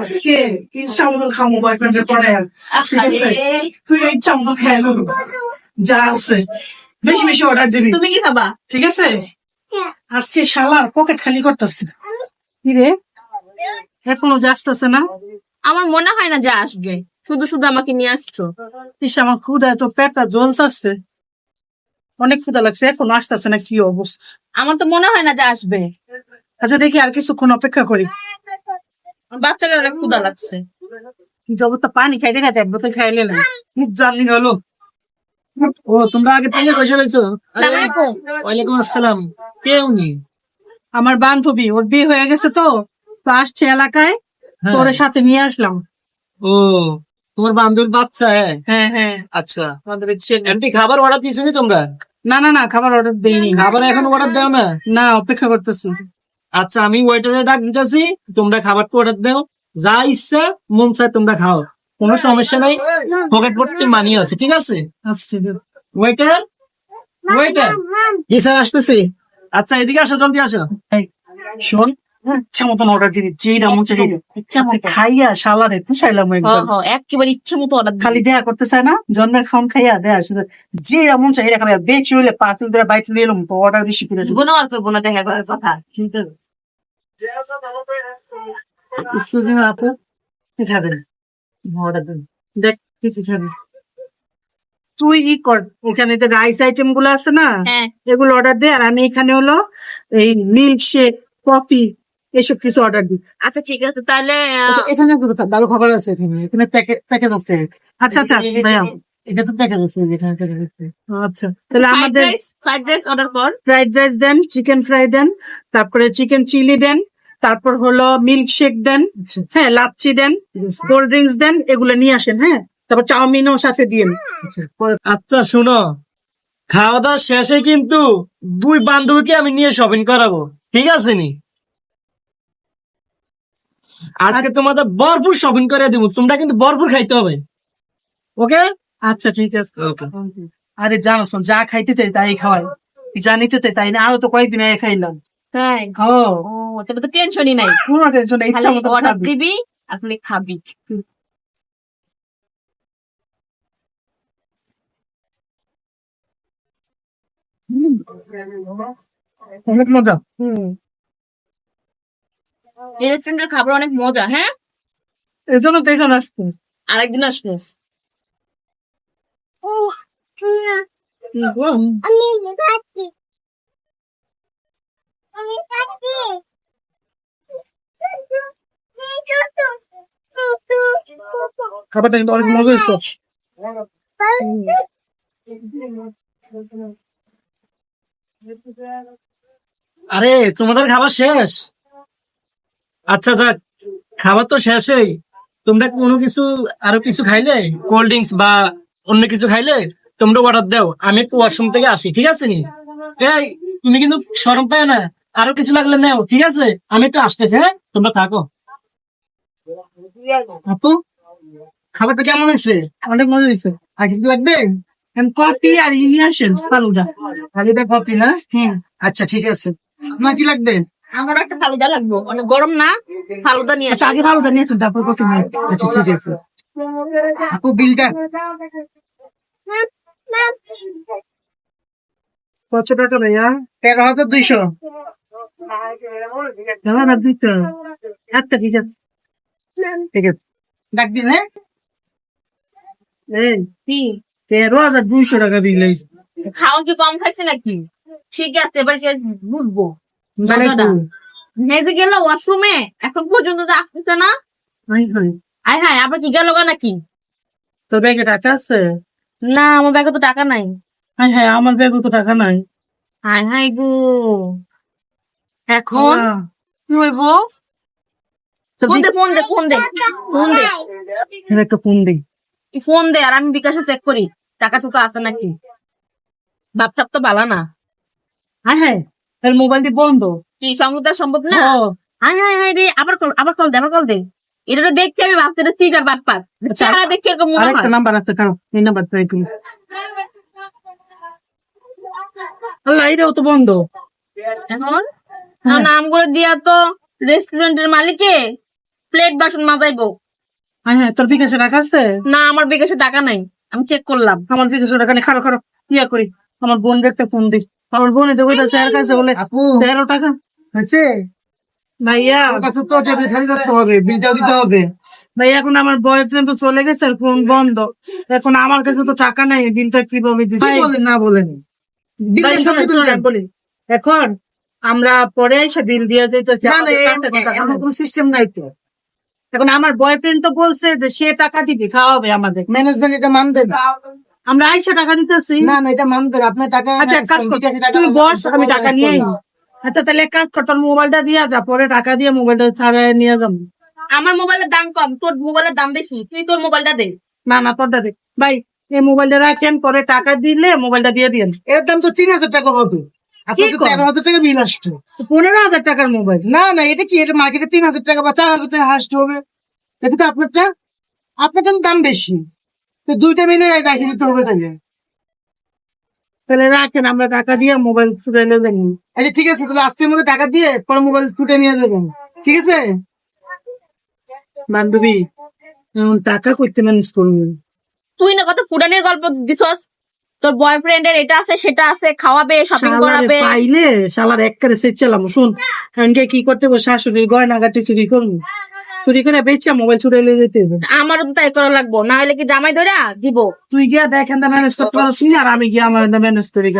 আজকে ইচ্ছা মতো খামো বয়ফ্রেন্ডের পরে ঠিক আছে তুই ইচ্ছা মতো খেয়ে নেবো যা আছে বেশি বেশি অর্ডার দিবি তুমি কি খাবা? ঠিক আছে আজকে শালার পকেট খালি করতেছে কি রে এখনো যে আসতেছে না আমার মনে হয় না যে আসবে, শুধু শুধু আমাকে নিয়ে আসছো। ইস আমার ক্ষুধা এত পেটটা জ্বলতেছে অনেক ক্ষুধা লাগছে এখনো আসতেছে না কি অবস্থা আমার তো মনে হয় না যে আসবে। আচ্ছা দেখি আর কিছুক্ষণ অপেক্ষা করি বাচ্চারা অনেক ক্ষুধা লাগছে। জগৎটা পানি খাইতে খাইতে এক বোতল খাইলে না জানি হলো ও তোমরা আগে থেকে বসে রয়েছো ওয়ালাইকুম আসসালাম কেউ নেই আমার বান্ধবী ওর বিয়ে হয়ে গেছে তো আসছে এলাকায় তোর সাথে নিয়ে আসলাম ও তোমার বান্ধবীর বাচ্চা? হ্যাঁ হ্যাঁ আচ্ছা, এমনি খাবার অর্ডার দিয়েছো নি তোমরা? না না না খাবার অর্ডার দেইনি খাবার এখন অর্ডার দাও না? না অপেক্ষা করতেছি আচ্ছা, আমি ওয়েটারে ডাক দিতেছি, তোমরা খাবারটা অর্ডার দাও, যা ইচ্ছা মন চায় তোমরা খাও, কোনো সমস্যা নাই, পকেট ভর্তি মানি আছে, ঠিক আছে? আচ্ছা ওয়েটার, ওয়েটার, জি স্যার আসতেছি আচ্ছা এদিকে আসো, জলদি আসো। শোন ইচ্ছা মতন অর্ডার দিবি যেটা মন চাই ইচ্ছা মতো খাইয়া শালারে পুষাইলাম একদম একেবারে ইচ্ছে মতো অর্ডার খালি দেখা করতে চায় না জন্মের খাওন খাইয়া দেয়া যে এমন চাই এটা খাইয়া বেশি হইলে পাঁচ ধরে বাইক নিয়ে এলাম তো অর্ডার বেশি করে দিব গুণও আর করবো না দেখা করার কথা। ঠিক আছে স্কুল আপু কি খাবেন অর্ডার দেন দেখ কিছু খাবেন তুই ই কর এখানে যে রাইস আইটেম গুলো আছে না হ্যাঁ এগুলো অর্ডার দে আর আমি এখানে হলো এই মিল্ক শেক কফি এসব কিছু অর্ডার দিই আচ্ছা ঠিক আছে তাহলে এখানে ভালো খাবার আছে এখানে এখানে প্যাকেজ আছে আচ্ছা আচ্ছা ভাইয়া এটা তো প্যাকেজ আছে এখানে প্যাকেজ আছে আচ্ছা তাহলে আমাদের ফ্রাইড রাইস অর্ডার কর। ফ্রাইড রাইস দেন চিকেন ফ্রাই দেন তারপরে চিকেন চিলি দেন তারপর হলো মিল্ক শেক দেন হ্যাঁ লাচ্ছি দেন কোল্ড ড্রিঙ্কস দেন এগুলো নিয়ে আসেন হ্যাঁ তারপর চাউমিনও সাথে দিন আচ্ছা শোনো, খাওয়া দাওয়া শেষে কিন্তু দুই বান্ধবীকে আমি নিয়ে শপিং করাবো, ঠিক আছে নি? আজকে তোমাদের ভরপুর শপিং করে দিব, তোমরা কিন্তু ভরপুর খাইতে হবে, ওকে? আচ্ছা ঠিক আছে আরে জানো শোন যা খাইতে চাই তাই খাওয়াই যা নিতে চাই তাই না আরো তো কয়েকদিন আগে খাইলাম তাই ও তাহলে তো টেনশনই নাই, কোনো টেনশন নেই ইচ্ছা মতো অর্ডার খাবি। দিবি আপনি খাবি। অনেক মজা এই রেস্টুরেন্টের খাবার অনেক মজা। হ্যাঁ এই জন্য তেজন আসছে আরেকদিন আসিস। খাবারটা কিন্তু অনেক মজা হয়েছে আরে তোমাদের খাবার শেষ? আচ্ছা যাক, খাবার তো শেষই, তোমরা কোনো কিছু আরো কিছু খাইলে, কোল্ড ড্রিঙ্কস বা অন্য কিছু খাইলে তোমরা অর্ডার দাও, আমি একটু ওয়াশরুম থেকে আসি, ঠিক আছে নি? এই তুমি কিন্তু শরম পায় না, আরো কিছু লাগলে নাও, ঠিক আছে? আমি একটু আসতেছি, হ্যাঁ তোমরা থাকো। আপু খাবারটা কেমন হয়েছে অনেক মজা হয়েছে আর কিছু লাগবে কফি আর ইলিয়াসেন ফালুদা ফালুদা কফি না আচ্ছা ঠিক আছে আপনার কি লাগবে আমার একটা ফালুদা লাগবে, অনেক গরম না, ফালুদা নিয়ে আচ্ছা আগে ফালুদা নিয়েছেন তারপর কফি নিয়ে আচ্ছা ঠিক আছে আপু বিলটা কত টাকা ভাইয়া 13,200 কেমন আর 200 আচ্ছা ঠিক আছে ঠিক আছে ডাকবেন হ্যাঁ এই কি 13,200 টাকা বিল খাওয়া কি কম খাইছে নাকি? ঠিক আছে এবার সে বুঝবো। মানে মেয়েদের গেল ওয়াশরুমে এখন পর্যন্ত তো আসতেছে না। আয় হ্যাঁ আবার কি গেল গা নাকি? তোর ব্যাগে টাকা আছে না আমার ব্যাগে তো টাকা নাই। হ্যাঁ হ্যাঁ আমার ব্যাগে তো টাকা নাই হায় হায় গো এখন কি হইব? ফোন দে ফোন দে ফোন দে ফোন দে একটা ফোন দিই ফোন দে আর আমি বিকাশে চেক করি টাকা টুকা আছে নাকি। ভাবটাপ তো ভালো না। হ্যাঁ হ্যাঁ তার মোবাইল দিয়ে বন্ধ কি সঙ্গীত সম্ভব না। হায় হায় হায় রে আবার কল দে আবার কল দে। এটা দেখতে আমি ভাবতে সিটার বাট পাত চেহারা দেখে এরকম মনে হয়। আরেকটা নাম্বার আছে কারণ এই নাম্বার ট্রাই করি আল্লাহ এটাও তো বন্ধ এখন নাম করে দিয়া তো রেস্টুরেন্টের মালিকে প্লেট বাসন মাজাইবো। হ্যাঁ, তোর বিকাশে টাকা আছে? না, আমার বিকাশে টাকা নাই, আমি চেক করলাম। আমার বিকাশে টাকা নেই। খারো ইয়া করি, আমার বোন দেখতে ফোন দিস। আমার বোন এতে কইতাছে এর কাছে বলে 13 টাকা হয়েছে। ভাইয়া তো যদি খালি করতে হবে, বিলটাও দিতে হবে। ভাই এখন আমার বয়ফ্রেন্ড তো চলে গেছে, ফোন বন্ধ। এখন আমার কাছে তো টাকা নাই, বিলটা কিভাবে দিতে? কি বলেন না বলেন? ভাই, শোনেন, বলি, এখন আমরা পরে এসে বিল দিয়ে যাইতেছি। না না, এমন কোন সিস্টেম নাই তো। এখন আমার বয়ফ্রেন্ড তো বলছে যে সে টাকা দিবে, খাওয়াবে আমাদের। ম্যানেজমেন্ট এটা মানবে না। আমরা আইসা টাকা দিতেছি। না না, এটা মানবে না। আপনার টাকা আচ্ছা, এক কাজ কর, তুই বস, আমি টাকা নিয়ে আই। আচ্ছা তাহলে এক কাজ কর, তোর মোবাইলটা দিয়া যা, পরে টাকা দিয়ে মোবাইলটা ছাড়াই নিয়ে যাবো। আমার মোবাইলের দাম কম, তোর মোবাইলের দাম বেশি, তুই তোর মোবাইলটা দে। না না, তোরটা দে ভাই। এই মোবাইলটা রাখেন, পরে টাকা দিলে মোবাইলটা দিয়ে দিন। এর দাম তো 3000 টাকা হবে। আপনার তো কর? 13,000 টাকা বিল আসছে। 15,000 টাকার মোবাইল। না না, এটা কি? এটা মার্কেটে 3000 টাকা বা 4000 টাকা আসতে হবে। এটা তো আপনারটা দাম বেশি। তো দুইটা মিলে রাখি দিতে হবে তাহলে। তাহলে রাখেন, আমরা টাকা দিয়ে মোবাইল ছুটে নেবেন। আচ্ছা ঠিক আছে, তাহলে আজকের মধ্যে টাকা দিয়ে পরে মোবাইল ছুটে নিয়ে যাবেন, ঠিক আছে? বান্ধবী, এখন টাকা করতে ম্যানেজ করবেন। তুই না কত ফুটানির গল্প দিছস, তোর বয়ফ্রেন্ডের এটা আছে সেটা আছে, খাওয়াবে, শপিং শালারে করাবে। পাইলে শালার এক করে সেচালাম। শুন, এমনকি কি করতে হবে, শাশুড়ির গয়নাগাটি চুরি করবো, চুরি করে বেচা মোবাইল ছুটে নিয়ে যেতে হবে। আমারও তো তাই করা লাগবো, না হলে কি জামাই ধরা দিব। তুই গিয়া দেখেন ম্যানেজ করতে পারছিস, আর আমি গিয়ে আমার ম্যানেজ করি।